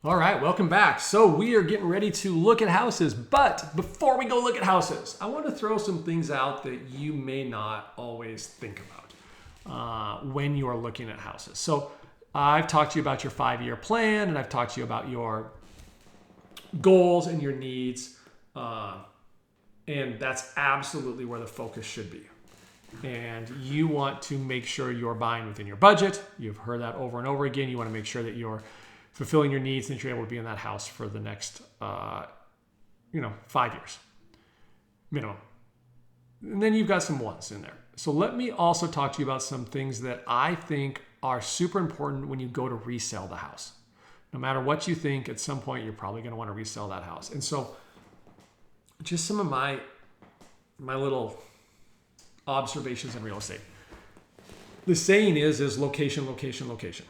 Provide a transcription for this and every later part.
All right, welcome back. So we are getting ready to look at houses, but before we go look at houses, I want to throw some things out that you may not always think about when you are looking at houses. So I've talked to you about your 5-year plan, and I've talked to you about your goals and your needs, and that's absolutely where the focus should be. And you want to make sure you're buying within your budget. You've heard that over and over again. You want to make sure that you're fulfilling your needs and that you're able to be in that house for the next, 5 years minimum. And then you've got some wants in there. So let me also talk to you about some things that I think are super important when you go to resell the house. No matter what you think, at some point, you're probably going to want to resell that house. And so just some of my little observations in real estate. The saying is location, location, location,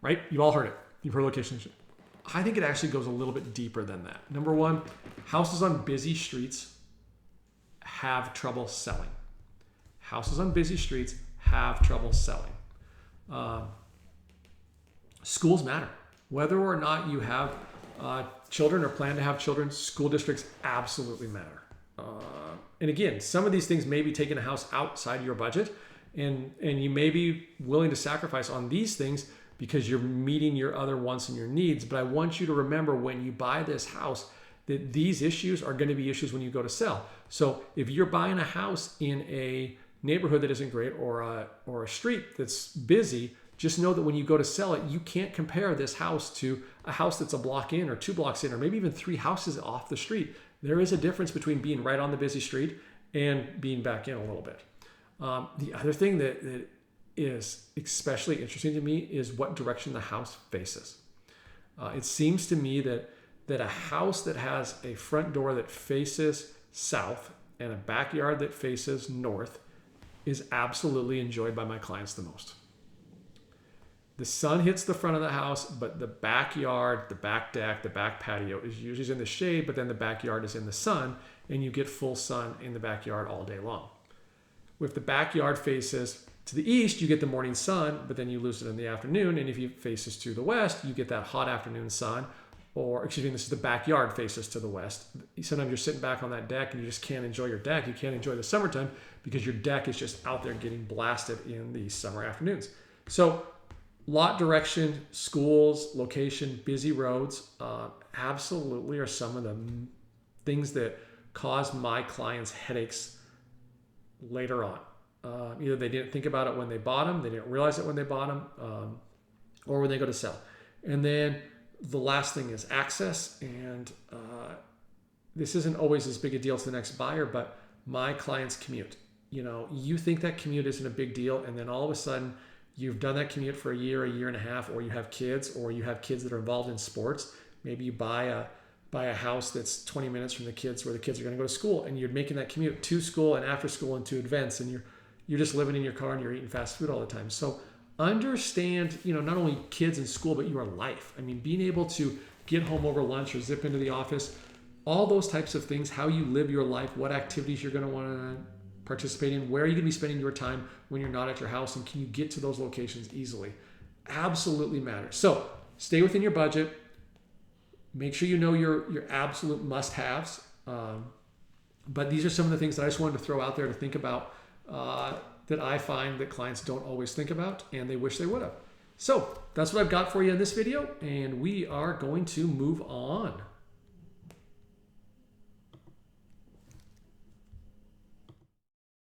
right? You all heard it. You've heard location. I think it actually goes a little bit deeper than that. Number one, houses on busy streets have trouble selling. Houses on busy streets have trouble selling. Schools matter. Whether or not you have children or plan to have children, school districts absolutely matter. And again, some of these things may be taking a house outside your budget, and you may be willing to sacrifice on these things because you're meeting your other wants and your needs. But I want you to remember when you buy this house that these issues are going to be issues when you go to sell. So if you're buying a house in a neighborhood that isn't great or a street that's busy, just know that when you go to sell it, you can't compare this house to a house that's a block in or 2 blocks in or maybe even 3 houses off the street. There is a difference between being right on the busy street and being back in a little bit. The other thing that is especially interesting to me is what direction the house faces. It seems to me that a house that has a front door that faces south and a backyard that faces north is absolutely enjoyed by my clients the most. The sun hits the front of the house, but the backyard, the back deck, the back patio is usually in the shade, but then the backyard is in the sun, and you get full sun in the backyard all day long. If the backyard faces to the east, you get the morning sun, but then you lose it in the afternoon. And if it faces to the west, you get that hot afternoon sun. Or, this is the backyard faces to the west. Sometimes you're sitting back on that deck and you just can't enjoy your deck. You can't enjoy the summertime because your deck is just out there getting blasted in the summer afternoons. So lot direction, schools, location, busy roads, absolutely are some of the things that cause my clients headaches later on. Either they didn't think about it when they bought them, they didn't realize it when they bought them, or when they go to sell. And then the last thing is access. And this isn't always as big a deal to the next buyer, but my clients commute. You think that commute isn't a big deal, and then all of a sudden you've done that commute for a year and a half, or you have kids that are involved in sports. Maybe you buy a house that's 20 minutes from the kids where the kids are going to go to school, and you're making that commute to school and after school and to events, and you're just living in your car and you're eating fast food all the time. So understand, not only kids in school, but your life. I mean, being able to get home over lunch or zip into the office, all those types of things, how you live your life, what activities you're going to want to participate in, where are you going to be spending your time when you're not at your house, and can you get to those locations easily? Absolutely matters. So stay within your budget. Make sure you know your absolute must-haves. But these are some of the things that I just wanted to throw out there to think about that I find that clients don't always think about, and they wish they would have. So that's what I've got for you in this video, and we are going to move on.